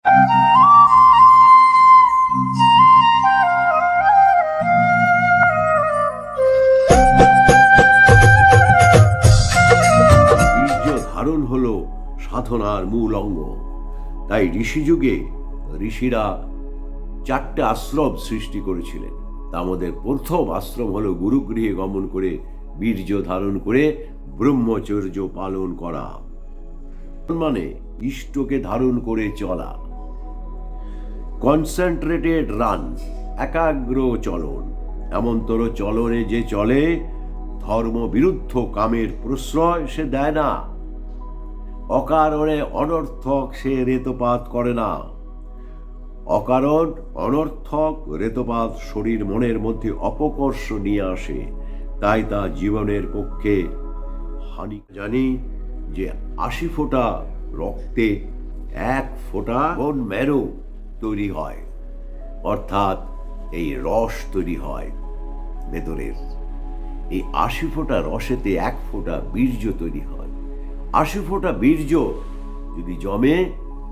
বীর্য ধারণ হলো সাধনার মূল অঙ্গ। তাই ঋষিযুগে ঋষিরা 4টে আশ্রম সৃষ্টি করেছিলেন। তার মধ্যে প্রথম আশ্রম হলো গুরুগৃহে গমন করে বীর্য ধারণ করে ব্রহ্মচর্য পালন করা, মানে ইষ্টকে ধারণ করে চলা। কনসেন্ট্রেটেড রান, একাগ্র চলন, এমনতর চলনে যে চলে ধর্মবিরুদ্ধ কামের প্রশ্রয় সে দেয় না, অকারণে অনর্থক সে রেতপাত করে না। অকারণ অনর্থক রেতপাত শরীর মনের মধ্যে অপকর্ষ নিয়ে আসে, তাই তা জীবনের পক্ষে হানি। জানি যে 80 ফোঁটা রক্তে 1 ফোঁটা বোন ম্যারো তৈরি হয়, অর্থাৎ এই রস তৈরি হয় ভেতরের। এই 80 ফোঁটা রসেতে 1 ফোঁটা বীর্য তৈরি হয়। 80 ফোঁটা বীর্য যদি জমে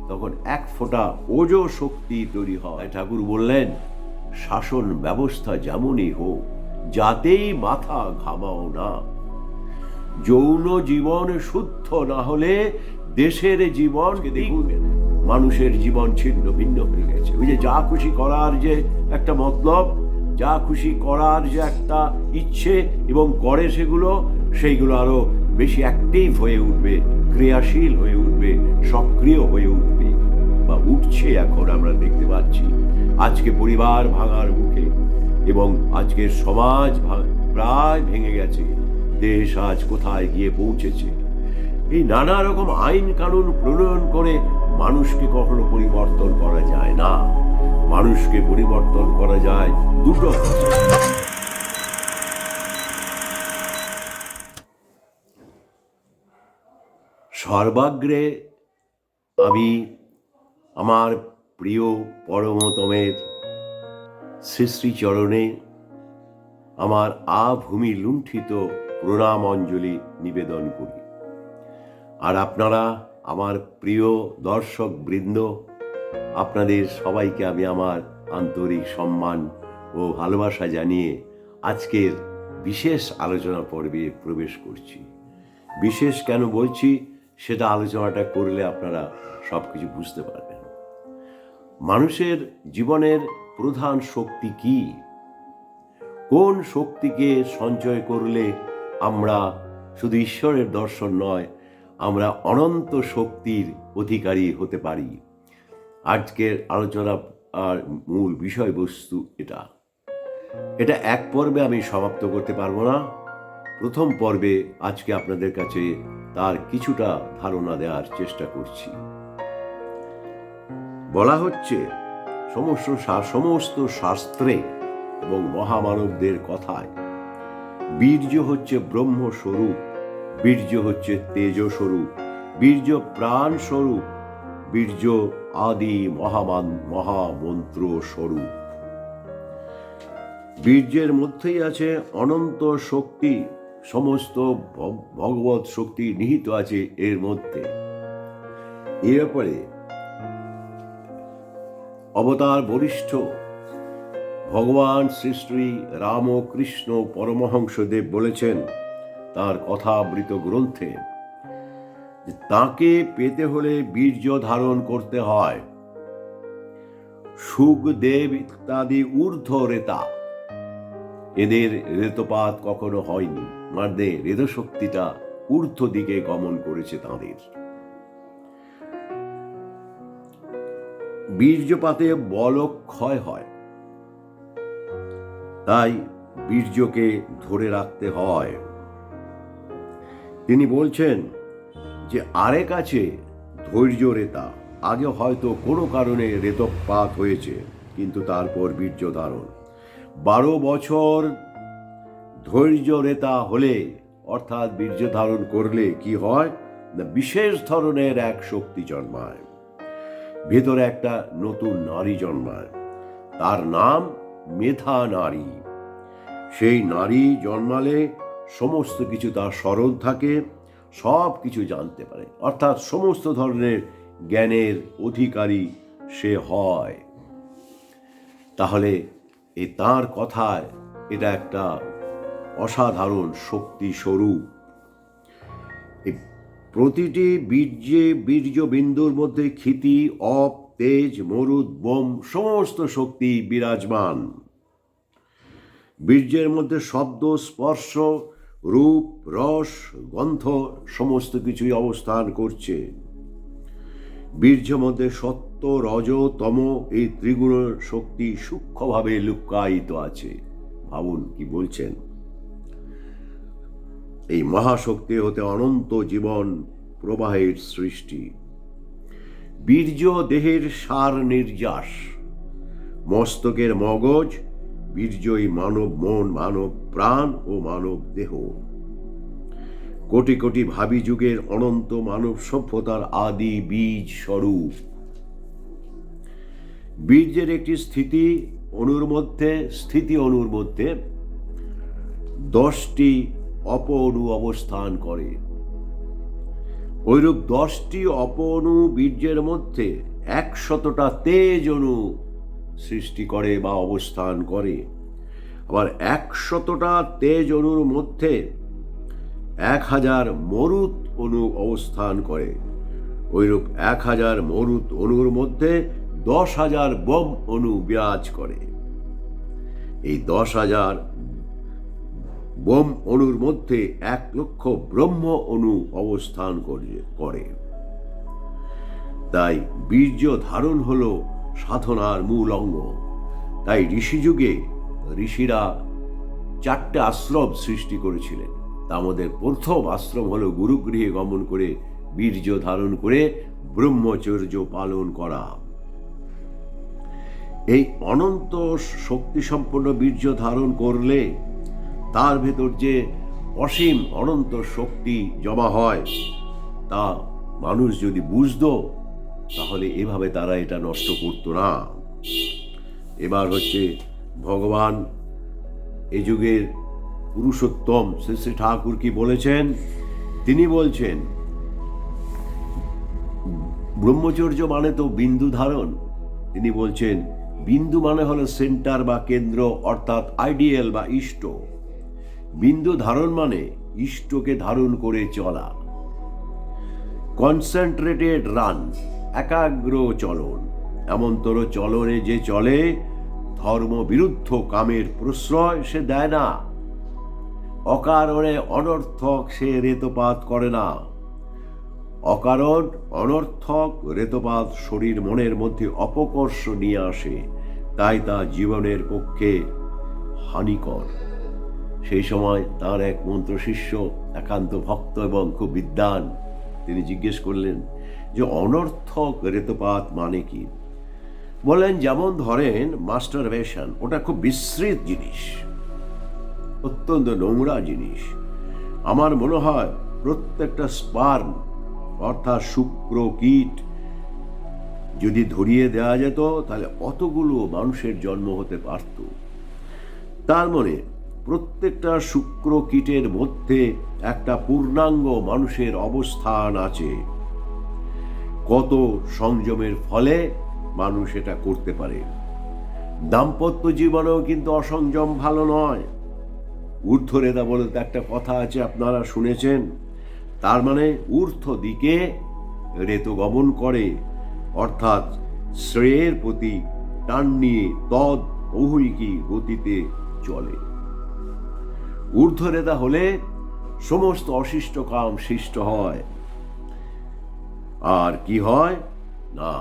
তখন 1 ফোঁটা ওজো শক্তি তৈরি হয়। ঠাকুর বললেন, শাসন ব্যবস্থা যেমনই হোক, যাতেই মাথা ঘামাও না। যৌন জীবন শুদ্ধ না হলে দেশের জীবন দেখুন, মানুষের জীবন ছিন্ন ভিন্ন হয়ে গেছে। ওই যে যা খুশি করার যে একটা মতলব, যা খুশি করার যে একটা ইচ্ছে এবং করে সেইগুলো আরো বেশি অ্যাক্টিভ হয়ে উঠবে, ক্রিয়াশীল হয়ে উঠবে, সক্রিয় হয়ে উঠবে বা উঠছে। এখন আমরা দেখতে পাচ্ছি আজকে পরিবার ভাঙার মুখে এবং আজকের সমাজ প্রায় ভেঙে গেছে। দেশ আজ কোথায় গিয়ে পৌঁছেছে। এই নানা রকম আইন কানুন প্রণয়ন করে মানুষকে কখনো পরিবর্তন করা যায় না। মানুষকে পরিবর্তন করা যায় দুটো। সর্বাগ্রে আমি আমার প্রিয় পরমতমের শ্রী শ্রীচরণে আমার আভূমি লুণ্ঠিত প্রণাম অঞ্জলি নিবেদন করি। আর আপনারা আমার প্রিয় দর্শক বৃন্দ, আপনাদের সবাইকে আমি আমার আন্তরিক সম্মান ও ভালোবাসা জানিয়ে আজকের বিশেষ আলোচনা পর্বে প্রবেশ করছি। বিশেষ কেন বলছি সেটা আলোচনাটা করলে আপনারা সবকিছু বুঝতে পারবেন। মানুষের জীবনের প্রধান শক্তি কি? কোন শক্তিকে সঞ্চয় করলে আমরা শুধু ঈশ্বরের দর্শন নয়, আমরা অনন্ত শক্তির অধিকারী হতে পারি? আজকের আলোচনা আর মূল বিষয়বস্তু এটা এক পর্বে আমি সমাপ্ত করতে পারবো না। প্রথম পর্বে আজকে আপনাদের কাছে তার কিছুটা ধারণা দেওয়ার চেষ্টা করছি। বলা হচ্ছে সমস্ত শাস্ত্রে এবং মহামানবদের কথায় বীর্য হচ্ছে ব্রহ্মস্বরূপ, বীর্য হচ্ছে তেজস্বরূপ, বীর্য প্রাণ স্বরূপ, বীর্য আদি মহামন্ত্র স্বরূপ। বীর্যের মধ্যেই আছে অনন্ত শক্তি, সমস্ত ভগবত শক্তি নিহিত আছে এর মধ্যে। এর ব্যাপারে অবতার বরিষ্ঠ ভগবান শ্রী শ্রী রামকৃষ্ণ পরমহংসদেব বলেছেন তার কথাবৃত গ্রন্থে, তাকে পেতে হলে বীর্য ধারণ করতে হয়। সুখদেব ইত্যাদি ঊর্ধ্ব রেতা, এদের রেতপাত কখনো হয়নি, মানে রেতশক্তিটা ঊর্ধ্ব দিকে গমন করেছে তাদের। বীর্যপাতে বলক্ষয় হয়, তাই বীর্যকে ধরে রাখতে হয়। তিনি বলছেন যে আরেক আছে ধৈর্য রেতা, আগে হয়তো কোনো কারণে রেতপাত হয়েছে, কিন্তু তারপর বীর্য ধারণ। 12 বছর ধৈর্য রেতা হলে, অর্থাৎ বীর্য ধারণ করলে কি হয় না, বিশেষ ধরনের এক শক্তি জন্মায়, ভেতরে একটা নতুন নারী জন্মায়, তার নাম মেধা নারী। সেই নারী জন্মালে সমস্ত কিছু তার স্মরণ থাকে, সব কিছু জানতে পারে, অর্থাৎ সমস্ত ধরনের জ্ঞানের অধিকারী সে হয়। তাহলে এই তাঁর কথায় এটা একটা অসাধারণ শক্তি স্বরূপ। এই প্রতিটি বীর্য বিন্দুর মধ্যে ক্ষিতি, অপ, তেজ, মরুদ, বোম সমস্ত শক্তি বিরাজমান। বীর্যের মধ্যে শব্দ, স্পর্শ, রূপ, রস, গন্ধ সমস্ত কিছুই অবস্থান করছে। বীর্য মধ্যে সত্য, রজ, তম এই ত্রিগুণ শক্তি সূক্ষ্মভাবে লুক্কায়িত আছে। ভাবুন কি বলছেন। এই মহাশক্তি হতে অনন্ত জীবন প্রবাহের সৃষ্টি। বীর্য দেহের সার নির্যাস, মস্তকের মগজ, বীর্যই মানব মন, মানব প্রাণ ও মানব দেহ। কোটি কোটি ভাবি যুগের অনন্ত মানব সভ্যতার আদি বীজ স্বরূপ। বীর্যের একটি স্থিতি অনুর মধ্যে 10টি অপঅণু অবস্থান করে। ওইরূপ 10টি অপঅণু বীর্যের মধ্যে 100টা তেজ অণু সৃষ্টি করে বা অবস্থান করে। আবার 100টা তেজ অণুর মধ্যে 1000 মরুত অণু অবস্থান করে। ওইরূপ 1000 মরুত অণুর মধ্যে 10,000 বোম অণু বিরাজ করে। এই 10,000 বোম অণুর মধ্যে 1,00,000 ব্রহ্ম অণু অবস্থান করে। তাই বীর্য ধারণ হলো সাধনার মূল অঙ্গ। তাই ঋষিযুগে ঋষিরা 4টে আশ্রম সৃষ্টি করেছিলেন। তার মধ্যে প্রথম আশ্রম হলো গুরুগৃহে গমন করে বীর্য ধারণ করে ব্রহ্মচর্য পালন করা। এই অনন্ত শক্তি সম্পন্ন বীর্য ধারণ করলে তার ভেতর যে অসীম অনন্ত শক্তি জমা হয় তা মানুষ যদি বুঝতো তাহলে এভাবে তারা এটা নষ্ট করতো না। এবার হচ্ছে ভগবান এই যুগের পুরুষোত্তম শ্রী শ্রী ঠাকুর কি বলেছেন। তিনি বলছেন ব্রহ্মচর্য মানে তো বিন্দু ধারণ। তিনি বলছেন বিন্দু মানে হলো সেন্টার বা কেন্দ্র, অর্থাৎ আইডিয়াল বা ইষ্ট। বিন্দু ধারণ মানে ইষ্টকে ধারণ করে চলা। কনসেন্ট্রেটেড রান, একাগ্র চলন। এমনতর চলনে যে চলে ধর্ম বিরুদ্ধ কামের প্রশ্রয় সে দেয় না। অকারণে অনর্থক সে রেতপাত করে না। অকারণ অনর্থক রেতপাত শরীর মনের মধ্যে অপকর্ষ নিয়ে আসে, তাই তা জীবনের পক্ষে হানিকর। সেই সময় তার এক মন্ত্র শিষ্য, একান্ত ভক্ত এবং খুব বিদ্বান, তিনি জিজ্ঞেস করলেন যে অনর্থক রেতপাত মানে কি। বলেন যেমন ধরেন মাস্টারবেশন, ওটা খুব বিস্মৃত জিনিস, অত্যন্ত নোংরা জিনিস। আমার মনে হয় প্রত্যেকটা স্পার্ম অর্থাৎ শুক্র কীট যদি ধরিয়ে দেওয়া যেত তাহলে অতগুলো মানুষের জন্ম হতে পারত। তার মানে প্রত্যেকটা শুক্র কীটের মধ্যে একটা পূর্ণাঙ্গ মানুষের অবস্থান আছে। কত সংযমের ফলে মানুষ এটা করতে পারে। দাম্পত্য জীবনেও কিন্তু অসংযম ভালো নয়। ঊর্ধ্বরেতা বলে তো একটা কথা আছে, আপনারা শুনেছেন। তার মানে ঊর্ধ্ব দিকে রেত গমন করে, অর্থাৎ শ্রেয়ের প্রতি টান নিয়ে তদ ঐহিকী গতিতে চলে। ঊর্ধ্বরেতা হলে সমস্ত অশিষ্ট কাম শিষ্ট হয়। আর কি হয় না,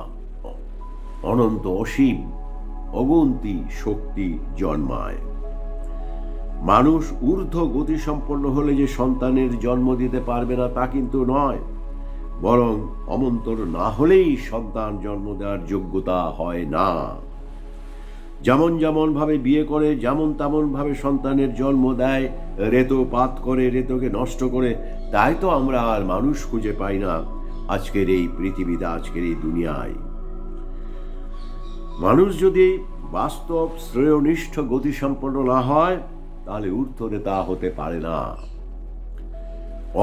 অনন্ত অসীম অগুন্তি শক্তি জন্মায়। মানুষ ঊর্ধ্ব গতি সম্পন্ন হলে যে সন্তানের জন্ম দিতে পারবে না তা কিন্তু নয়, বরং অমন্তর না হলেই সন্তান জন্ম দেওয়ার যোগ্যতা হয় না। যেমন যেমন ভাবে বিয়ে করে যেমন তেমন ভাবে সন্তানের জন্ম দেয়, রেতপাত করে, রেতকে নষ্ট করে, তাই তো আমরা আর মানুষ খুঁজে পাই না আজকের এই পৃথিবীতে, আজকের এই দুনিয়ায়। মানুষ যদি বাস্তব শ্রেয়নিষ্ঠ গতিসম্পন্ন না হয় তাহলে ঊর্ধ্বরেতা হতে পারে না।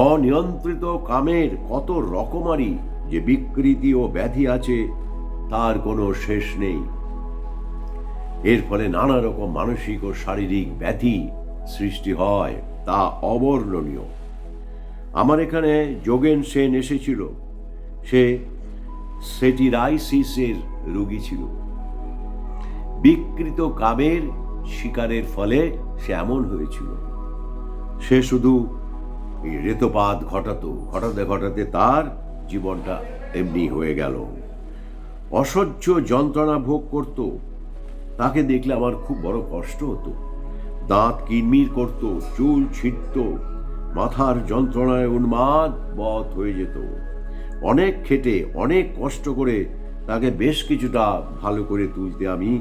অনিয়ন্ত্রিত কামের কত রকমারি যে বিকৃতি ও ব্যাধি আছে তার কোনো শেষ নেই। এর ফলে নানা রকম মানসিক ও শারীরিক ব্যাধি সৃষ্টি হয়, তা অবর্ণনীয়। আমার এখানে যোগেন সেন এসেছিল। সে সেটিরাইসিসের রোগী ছিল। বিকৃত কামের শিকারের ফলে সে এমন হয়েছিল। সে শুধু এই রেতপাত ঘটাতে ঘটাতে তার জীবনটা এমনি হয়ে গেল। অসহ্য যন্ত্রণা ভোগ করত। তাকে দেখলে আমার খুব বড় কষ্ট হতো। দাঁত কিরমির করত, চুল ছিঁড়ত, মাথার যন্ত্রণায় উন্মাদ বধ হয়ে যেত। অনেক খেটে অনেক কষ্ট করে তাকে বেশ কিছুটা ভালো করে তুলতে আমি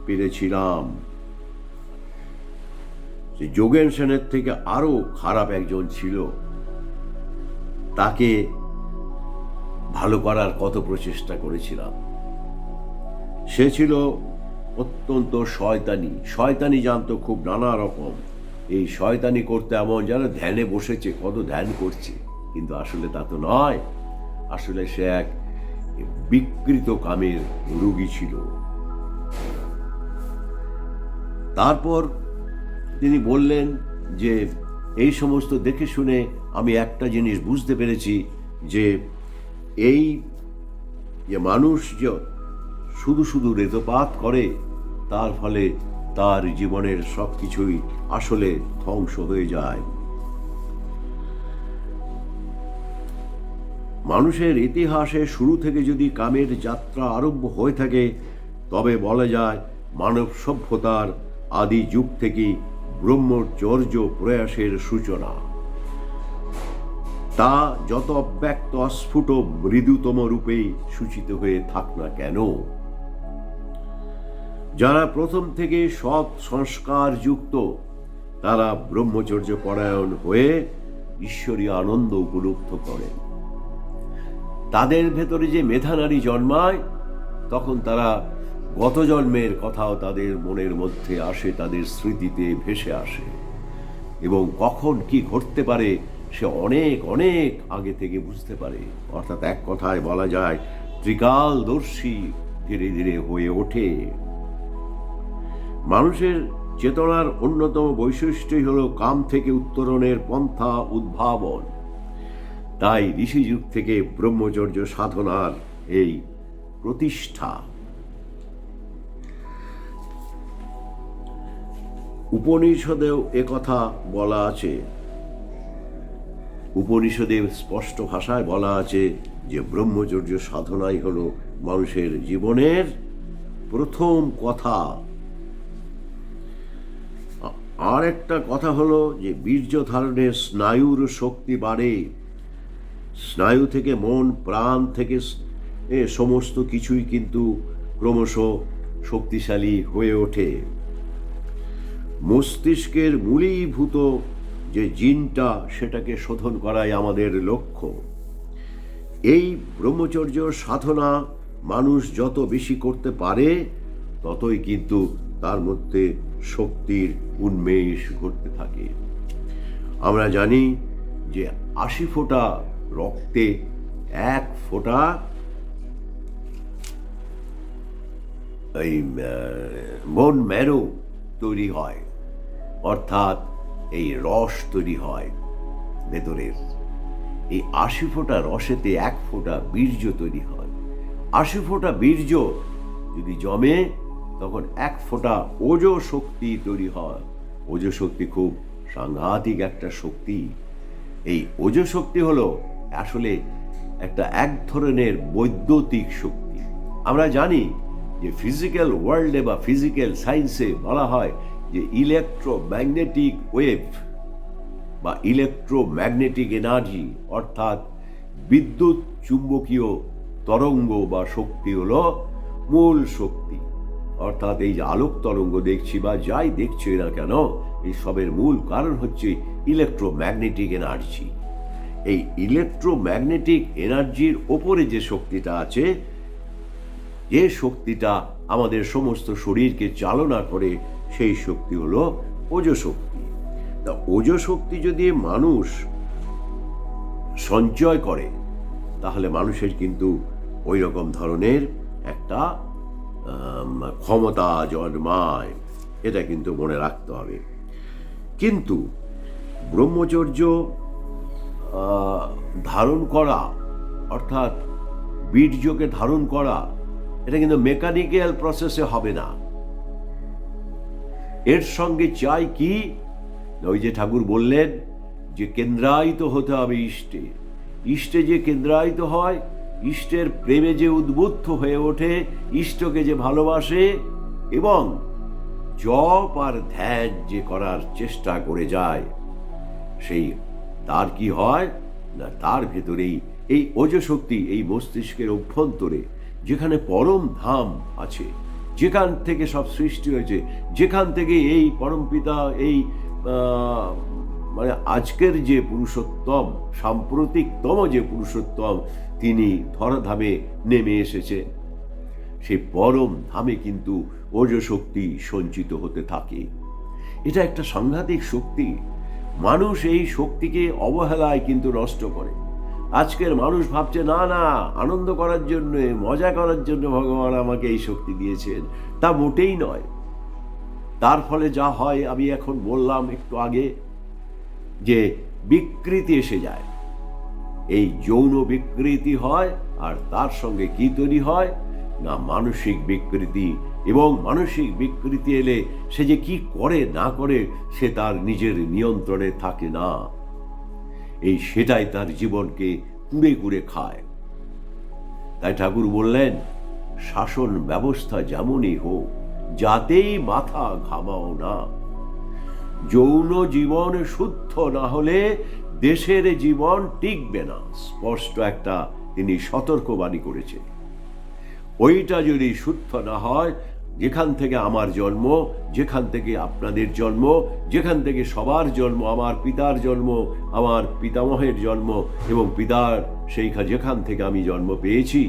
পেরেছিলাম। যোগেন সেনের থেকে আরো খারাপ একজন ছিল। তাকে ভালো করার কত প্রচেষ্টা করেছিলাম। সে ছিল অত্যন্ত শয়তানি জানতো খুব নানা রকম। এই শয়তানি করতে এমন যেন ধ্যানে বসেছে, কত ধ্যান করছে, কিন্তু আসলে তা তো নয়। আসলে সে এক বিকৃত কামের রোগী ছিল। তারপর তিনি বললেন যে এই সমস্ত দেখে শুনে আমি একটা জিনিস বুঝতে পেরেছি, যে এই যে মানুষ যে শুধু শুধু রেতপাত করে, তার ফলে তার জীবনের সব কিছুই আসলে ধ্বংস হয়ে যায়। মানুষের ইতিহাসে শুরু থেকে যদি কামের যাত্রা আরম্ভ হয়ে থাকে, তবে বলা যায় মানব সভ্যতার আদি যুগ থেকে ব্রহ্মচর্য প্রয়াসের সূচনা। তা যত অব্যক্ত অস্ফুট মৃদুতম রূপেই সূচিত হয়ে থাক না কেন, যারা প্রথম থেকে সৎ সংস্কার যুক্ত, তারা ব্রহ্মচর্য পরায়ণ হয়ে ঈশ্বরীয় আনন্দ উপলব্ধ করেন। তাদের ভেতরে যে মেধানারী জন্মায়, তখন তারা গত জন্মের কথাও তাদের মনের মধ্যে আসে, তাদের স্মৃতিতে ভেসে আসে, এবং কখন কি ঘটতে পারে সে অনেক অনেক আগে থেকে বুঝতে পারে। অর্থাৎ এক কথায় বলা যায় ত্রিকালদর্শী ধীরে ধীরে হয়ে ওঠে। মানুষের চেতনার অন্যতম বৈশিষ্ট্যই হল কাম থেকে উত্তরণের পন্থা উদ্ভাবন। তাই ঋষিযুগ থেকে ব্রহ্মচর্য সাধনার এই প্রতিষ্ঠা। উপনিষদেও একথা বলা আছে। উপনিষদে স্পষ্ট ভাষায় বলা আছে যে ব্রহ্মচর্য সাধনাই হল মানুষের জীবনের প্রথম কথা। আর একটা কথা হলো যে বীর্য ধারণে স্নায়ুর শক্তি বাড়ে। স্নায়ু থেকে মন, প্রাণ থেকে সমস্ত কিছুই কিন্তু ক্রমশ শক্তিশালী হয়ে ওঠে। মস্তিষ্কের মূলীভূত যে জিনটা, সেটাকে শোধন করাই আমাদের লক্ষ্য। এই ব্রহ্মচর্য সাধনা মানুষ যত বেশি করতে পারে, ততই কিন্তু তার মধ্যে শক্তির উন্মেষ ঘটতে থাকে। আমরা জানি যে 80 ফোঁটা রক্তে 1 ফোঁটা এই বোন ম্যারো তৈরি হয়, অর্থাৎ এই রস তৈরি হয় ভেতরের। এই 80 ফোঁটা রসেতে 1 ফোঁটা বীর্য তৈরি হয়। 80 ফোঁটা বীর্য যদি জমে, তখন 1 ফোঁটা ওজ শক্তি তৈরি হয়। ওজ শক্তি খুব সাংঘাতিক একটা শক্তি। এই ওজ শক্তি হলো আসলে এক ধরনের বৈদ্যুতিক শক্তি। আমরা জানি যে ফিজিক্যাল ওয়ার্ল্ডে বা ফিজিক্যাল সায়েন্সে বলা হয় যে ইলেকট্রোম্যাগনেটিক ওয়েভ বা ইলেকট্রোম্যাগনেটিক এনার্জি, অর্থাৎ বিদ্যুৎ চুম্বকীয় তরঙ্গ বা শক্তি হলো মূল শক্তি। অর্থাৎ এই যে আলোক তরঙ্গ দেখছি বা যাই দেখছি না কেন, এই সবের মূল কারণ হচ্ছে ইলেকট্রোম্যাগনেটিক এনার্জি। এই ইলেকট্রোম্যাগনেটিক এনার্জির ওপরে যে শক্তিটা আছে, যে শক্তিটা আমাদের সমস্ত শরীরকে চালনা করে, সেই শক্তি হলো ওজ শক্তি। তা ওজ শক্তি যদি মানুষ সঞ্চয় করে, তাহলে মানুষের কিন্তু ওই রকম ধরনের একটা ক্ষমতা জন্মায়। এটা কিন্তু মনে রাখতে হবে। কিন্তু ব্রহ্মচর্য ধারণ করা, অর্থাৎ বীর্যকে ধারণ করা, এটা কিন্তু মেকানিক্যাল প্রসেসে হবে না। এর সঙ্গে চাই কি, ওই যে ঠাকুর বললেন যে কেন্দ্রায়িত হতে হবে ইষ্টে। ইষ্টে যে কেন্দ্রায়িত হয়, ইষ্টের প্রেমে যে উদ্বুদ্ধ হয়ে ওঠে, ইষ্টকে যে ভালোবাসে এবং জপ আর ধ্যান যে করার চেষ্টা করে যায়, সেই তার কি হয় না, তার ভেতরেই এই ওজশক্তি, এই মস্তিষ্কের অভ্যন্তরে যেখানে পরম ধাম আছে, যেখান থেকে সব সৃষ্টি হয়েছে, যেখান থেকে এই পরমপিতা, এই মানে আজকের যে পুরুষোত্তম, সাম্প্রতিকতম যে পুরুষোত্তম, তিনি ধরাধামে নেমে এসেছে, সেই পরম ধামে কিন্তু ওজশক্তি সঞ্চিত হতে থাকে। এটা একটা সাংঘাতিক শক্তি। মানুষ এই শক্তিকে অবহেলায় কিন্তু নষ্ট করে। আজকের মানুষ ভাবছে না না, আনন্দ করার জন্য, মজা করার জন্য ভগবান আমাকে এই শক্তি দিয়েছেন। তা মোটেই নয়। তার ফলে যা হয়, আমি এখন বললাম একটু আগে, যে বিকৃতি এসে যায়। এই যৌন বিকৃতি হয়, আর তার সঙ্গে কি তৈরি হয় না, মানসিক বিকৃতি। এবং মানসিক বিকৃতি এলে সে যে কি করে না করে, সে তার নিজের নিয়ন্ত্রণে থাকে না। এই সেটাই তার জীবনকে কুড়ে কুড়ে খায়। তাই ঠাকুর বললেন, শাসন ব্যবস্থা যেমনই হোক, যাতেই মাথা ঘামাও না। যৌন জীবন শুদ্ধ না হলে দেশের জীবন টিকবে না। স্পষ্ট একটা তিনি সতর্কবাণী করেছেন। ওইটা যদি শুদ্ধ না হয়, যেখান থেকে আমার জন্ম, যেখান থেকে আপনাদের জন্ম, যেখান থেকে সবার জন্ম, আমার পিতার জন্ম, আমার পিতামহের জন্ম এবং পিতার সেইখানে যেখান থেকে আমি জন্ম পেয়েছি,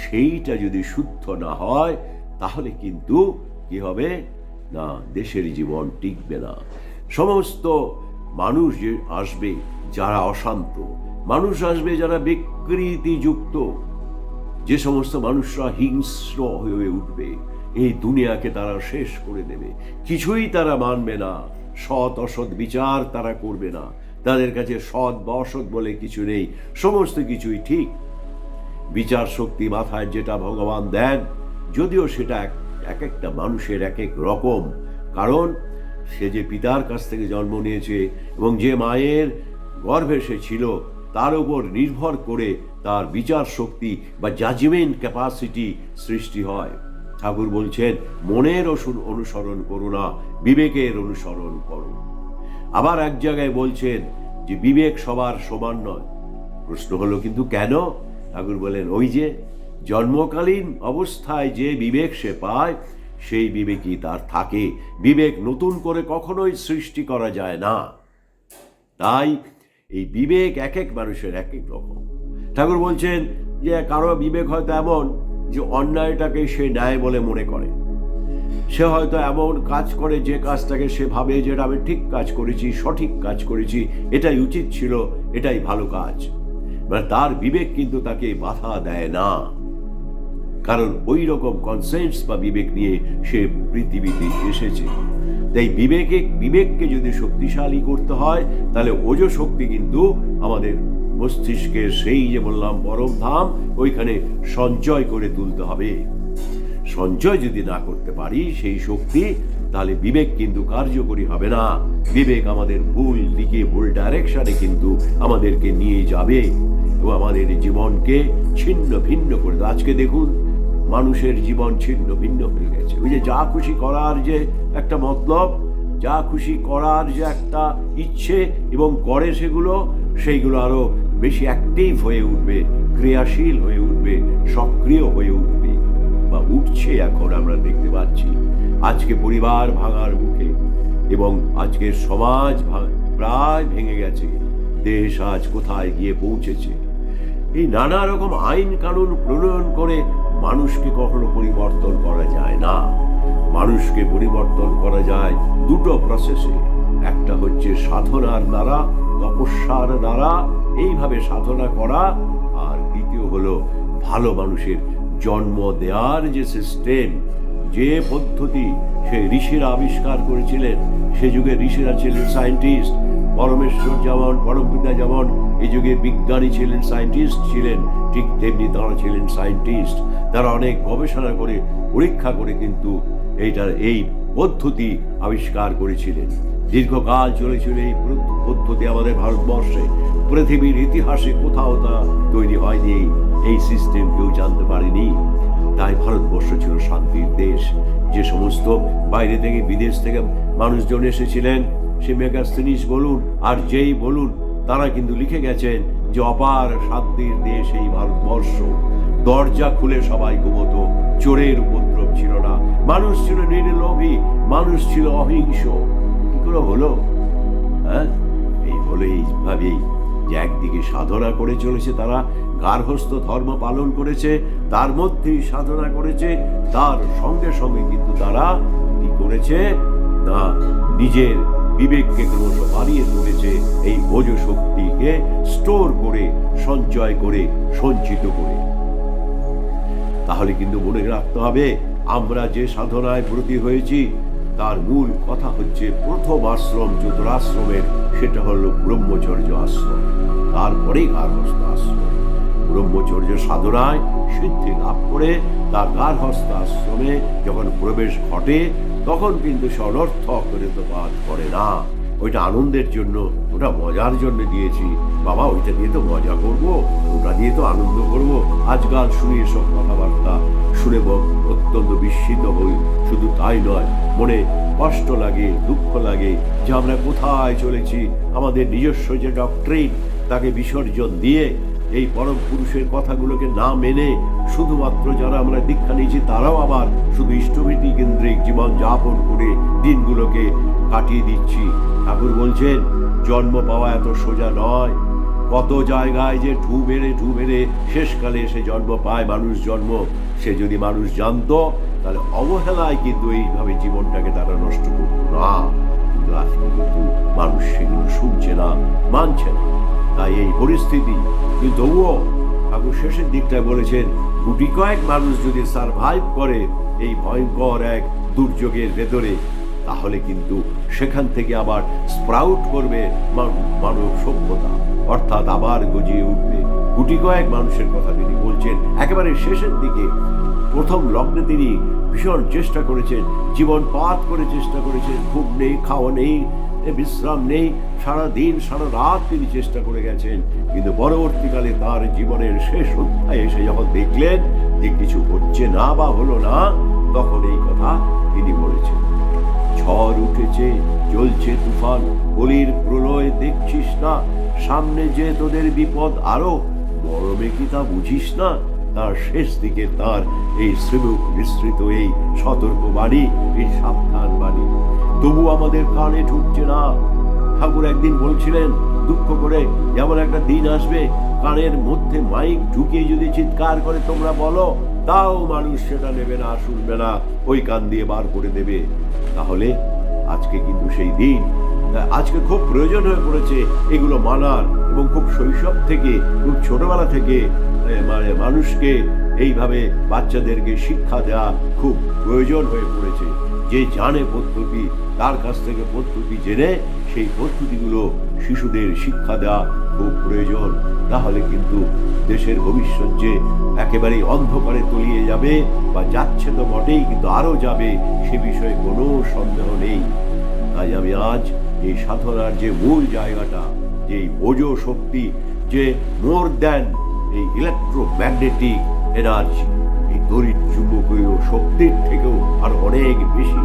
সেইটা যদি শুদ্ধ না হয়, তাহলে কিন্তু কি হবে না, দেশের জীবন টিকবে না। সমস্ত মানুষ যে আসবে যারা অশান্ত, মানুষ আসবে যারা বিকৃতিযুক্ত, যে সমস্ত মানুষরা হিংস্র হয়ে উঠবে, এই দুনিয়াকে তারা শেষ করে দেবে। কিছুই তারা মানবে না, সৎ অসৎ বিচার তারা করবে না। তাদের কাছে সৎ বা অসৎ বলে কিছু নেই, সমস্ত কিছুই ঠিক। বিচার শক্তি মাথায় যেটা ভগবান দেন, যদিও সেটা এক একটা মানুষের এক এক রকম, কারণ সে যে পিতার কাছ থেকে জন্ম নিয়েছে এবং যে মায়ের গর্ভে সে ছিল, তার উপর নির্ভর করে তার বিচার শক্তি বা জাজমেন্ট ক্যাপাসিটি সৃষ্টি হয়। ঠাকুর বলছেন, মনের অনুসরণ করো না, বিবেকের অনুসরণ করো। আবার এক জায়গায় বলছেন যে বিবেক সবার সমান নয়। প্রশ্ন হলো কিন্তু কেন? ঠাকুর বলেন, ওই যে জন্মকালীন অবস্থায় যে বিবেক সে পায়, সেই বিবেকই তার থাকে। বিবেক নতুন করে কখনোই সৃষ্টি করা যায় না। তাই এই বিবেক এক এক মানুষের এক এক রকম। ঠাকুর বলছেন যে কারো বিবেক হয়তো এমন যে অন্যায়টাকে সে ন্যায় বলে মনে করে। সে হয়তো এমন কাজ করে যে কাজটাকে সে ভাবে যে আমি ঠিক কাজ করেছি, সঠিক কাজ করেছি, এটাই উচিত ছিল, এটাই ভালো কাজ। মানে তার বিবেক কিন্তু তাকে বাধা দেয় না, কারণ ওই রকম কনসেন্স বা বিবেক নিয়ে সে পৃথিবীতে এসেছে। তাই বিবেককে যদি শক্তিশালী করতে হয়, তাহলে ওজশক্তি কিন্তু আমাদের মস্তিষ্কের সেই যে বললাম পরম ধাম, ওইখানে সঞ্চয় করে তুলতে হবে। সঞ্চয় যদি না করতে পারি সেই শক্তি, তাহলে বিবেক কিন্তু কার্যকরী হবে না। বিবেক আমাদের ভুল দিকে, ভুল ডাইরেকশনে কিন্তু আমাদেরকে নিয়ে যাবে এবং আমাদের জীবনকে ছিন্ন ভিন্ন করে দেবে। আজকে দেখুন, মানুষের জীবন ছিন্ন ভিন্ন হয়ে গেছে। ওই যে যা খুশি করার যে একটা মতলব, যা খুশি করার যে একটা ইচ্ছে এবং করে সেইগুলো আরো বেশি অ্যাক্টিভ হয়ে উঠবে, ক্রিয়াশীল হয়ে উঠবে, সক্রিয় হয়ে উঠবে বা উঠছে। এখন আমরা দেখতে পাচ্ছি আজকে পরিবার ভাঙার মুখে এবং আজকের সমাজ প্রায় ভেঙে গেছে। দেশ আজ কোথায় গিয়ে পৌঁছেছে। এই নানা রকম আইন কানুন প্রণয়ন করে মানুষকে কখনো পরিবর্তন করা যায় না। মানুষকে পরিবর্তন করা যায় দুটো প্রসেসে। একটা হচ্ছে সাধনার দ্বারা, তপস্যার দ্বারা এইভাবে সাধনা করা, আর দ্বিতীয় হলো ভালো মানুষের জন্ম দেওয়ার যে সিস্টেম, যে পদ্ধতি সেই ঋষিরা আবিষ্কার করেছিলেন। সে যুগে ঋষিরা ছিলেন সায়েন্টিস্ট, পরমেশ্বর যেমন, পরমপিতা যেমন এই যুগে বিজ্ঞানী ছিলেন, সায়েন্টিস্ট ছিলেন, ঠিক তেমনি তারা ছিলেন সায়েন্টিস্ট। তারা অনেক গবেষণা করে, পরীক্ষা করে কিন্তু এই পদ্ধতি আবিষ্কার করেছিলেন। দীর্ঘকাল চলেছিল এই পদ্ধতি আমাদের ভারতবর্ষে। পৃথিবীর ইতিহাসে কোথাও তা তৈরি হয়নি, এই সিস্টেম কেউ জানতে পারেনি। তাই ভারতবর্ষ ছিল শান্তির দেশ। যে সমস্ত বাইরে থেকে, বিদেশ থেকে মানুষজন এসেছিলেন, সে মেগাস্তিনিস বলুন আর যেই বলুন, তারা কিন্তু লিখে গেছেন যে অপার শান্তির দেশ এই ভারতবর্ষ। দরজা খুলে সবাই ঘুমতো, চোরের উপদ্রব ছিল না, মানুষ ছিল নির্লোভী, মানুষ ছিল অহিংস। কি করে হলো? হ্যাঁ, এই হলো এইভাবেই যে একদিকে সাধনা করে চলেছে, তারা গার্হস্থ্য ধর্ম পালন করেছে, তার মধ্যেই সাধনা করেছে, তার সঙ্গে সঙ্গে কিন্তু তারা কি করেছে না, নিজের বিবেককে ক্রমশ বাড়িয়ে তুলেছে, এই ভোজ শক্তিকে স্টোর করে, সঞ্চয় করে, সঞ্চিত করে। তাহলে কিন্তু মনে রাখতে হবে, আমরা যে সাধনায় ব্রতী হয়েছি তার মূল কথা হচ্ছে প্রথম আশ্রম চতুরাশ্রমের, সেটা হলো ব্রহ্মচর্য আশ্রম, তারপরেই গার্হস্থ আশ্রম। ব্রহ্মচর্য সাধনায় সিদ্ধি লাভ করে তার গার্হস্থ আশ্রমে যখন প্রবেশ ঘটে, তখন কিন্তু সে অনর্থক ঋতুপাত করে না। ওইটা আনন্দের জন্য, ওটা মজার জন্য দিয়েছি বাবা, ওইটা দিয়ে তো মজা করব, ওটা দিয়ে তো আনন্দ করব। আজকাল শুনি এসব কথাবার্তা, শুনে অত্যন্ত বিস্মিত হই। শুধু তাই নয়, মনে কষ্ট লাগে, দুঃখ লাগে যে আমরা কোথায় চলেছি। আমাদের নিজস্ব যে ডক্ট্রিন, তাকে বিসর্জন দিয়ে এই পরম পুরুষের কথাগুলোকে না মেনে শুধুমাত্র যারা আমরা দীক্ষা নিয়েছি তারাও আবার শুধু ইষ্টভীতি কেন্দ্রিক জীবন যাপন করে দিনগুলোকে কাটিয়ে দিচ্ছি। ঠাকুর বলছেন, জন্ম পাওয়া এত সোজা নয়। কত জায়গায় যে ঢু মেরে শেষকালে এসে জন্ম পায় মানুষ জন্ম। সে যদি মানুষ জানতো, তাহলে অবহেলায় কিন্তু এইভাবে জীবনটাকে তারা নষ্ট করতো না। কিন্তু আজকে কিন্তু মানুষ সেগুলো শুনছে না, মানছে না। তাই এই পরিস্থিতি। কিন্তু তবুও ঠাকুর শেষের দিকটায় বলেছেন, গুটি কয়েক মানুষ যদি সারভাইভ করে এই ভয়ঙ্কর এক দুর্যোগের ভেতরে, তাহলে কিন্তু সেখান থেকে আবার স্প্রাউট করবে মানব সভ্যতা, অর্থাৎ আবার গজিয়ে উঠবে। গুটি কয়েক মানুষের কথা তিনি বলছেন একেবারে শেষের দিকে। প্রথম লগ্নে তিনি ভীষণ চেষ্টা করেছেন, জীবন পাত করে চেষ্টা করেছেন, ঘুম নেই, খাওয়া নেই, বিশ্রাম নেই, সারা দিন সারা রাত তিনি চেষ্টা করে গেছেন। কিন্তু পরবর্তীকালে তার জীবনের শেষ অধ্যায়ে এসে যখন দেখলেন যে কিছু হচ্ছে না বা হলো না, তখন এই কথা তিনি বলেছেন, ঝড় উঠেছে, চলছে তুফান, কলির প্রলয় দেখছিস না, সামনে যে তোদের বিপদ আরো, মরমে কি তা বুঝিস না। তার শেষ দিকে তার এই শ্রীমুখ নিঃসৃত এই সতর্ক বাণী, এই সাবধান বাণী তবু আমাদের কানে ঢুকছে না। ঠাকুর একদিন বলছিলেন দুঃখ করে, যেমন একটা দিন আসবে কানের মধ্যে মাইক ঢুকিয়ে যদি চিৎকার করে তোমরা বলো, তাও মানুষ সেটা নেবে না, শুনবে না, ওই কান দিয়ে বার করে দেবে। তাহলে আজকে কিন্তু সেই দিন, আজকে খুব প্রয়োজন হয়ে পড়েছে এগুলো মানার, এবং খুব শৈশব থেকে, খুব ছোটবেলা থেকে মানে মানুষকে এইভাবে বাচ্চাদেরকে শিক্ষা দেওয়া খুব প্রয়োজন হয়ে পড়েছে। যে জানে পদ্ধতি, তার কাছ থেকে পদ্ধতি জেনে সেই পদ্ধতিগুলো শিশুদের শিক্ষা দেওয়া খুব প্রয়োজন। তাহলে কিন্তু দেশের ভবিষ্যৎ যে একেবারেই অন্ধকারে তলিয়ে যাবে, বা যাচ্ছে তো বটেই, কিন্তু আরো যাবে, সে বিষয়ে কোনো সন্দেহ নেই। তাই আমি আজ এই সাধনার যে মূল জায়গাটা, যে ওজো শক্তি, যে মোর দ্যান এই ইলেকট্রোম্যাগনেটিক এনার্জি, এই তড়িৎ চুম্বকীয় শক্তির থেকেও আর অনেক বেশি,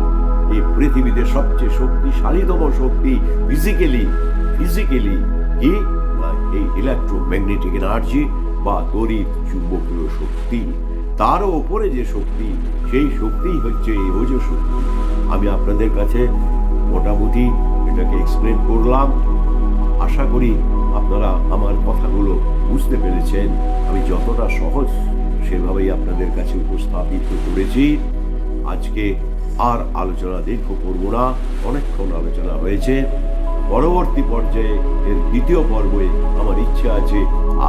এই পৃথিবীতে সবচেয়ে শক্তিশালীতম শক্তি ফিজিক্যালি কি, এই ইলেকট্রোম্যাগনেটিক এনার্জি বা তড়িৎ চুম্বকীয় শক্তি। তারও উপরে যে শক্তি, সেই শক্তিই হচ্ছে এই ওজো শক্তি। আমি আপনাদের কাছে মোটামুটি এটাকে এক্সপ্লেন করলাম। আশা করি আপনারা আমার কথাগুলো বুঝতে পেরেছেন। আমি যতটা সহজ সেভাবেই আপনাদের কাছে উপস্থাপিত করেছি। আজকে আর আলোচনা দীর্ঘ করব না, অনেকক্ষণ আলোচনা হয়েছে। পরবর্তী পর্যায়ে এর দ্বিতীয় পর্বে আমার ইচ্ছা আছে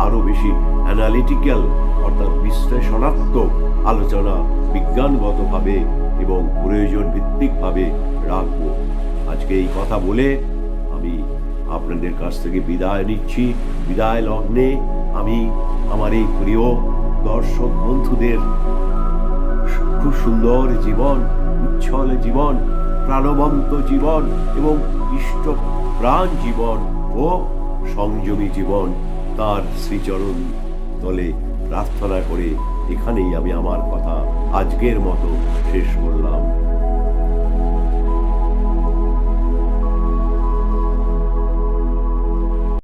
আরো বেশি অ্যানালিটিক্যাল, অর্থাৎ বিশ্লেষণাত্মক আলোচনা বিজ্ঞানগতভাবে এবং প্রয়োজন ভিত্তিকভাবে রাখব। আজকে এই কথা বলে আমি আপনাদের কাছ থেকে বিদায় নিচ্ছি। বিদায় লগ্নে আমি আমার এই প্রিয় দর্শক বন্ধুদের খুব সুন্দর জীবন, উচ্ছল জীবন, প্রাণবন্ত জীবন এবং ইষ্ট প্রাণ জীবন ও সংযমী জীবন তার শ্রীচরণ তলে প্রার্থনা করে এখানেই আমি আমার কথা আজকের মতো শেষ করলাম।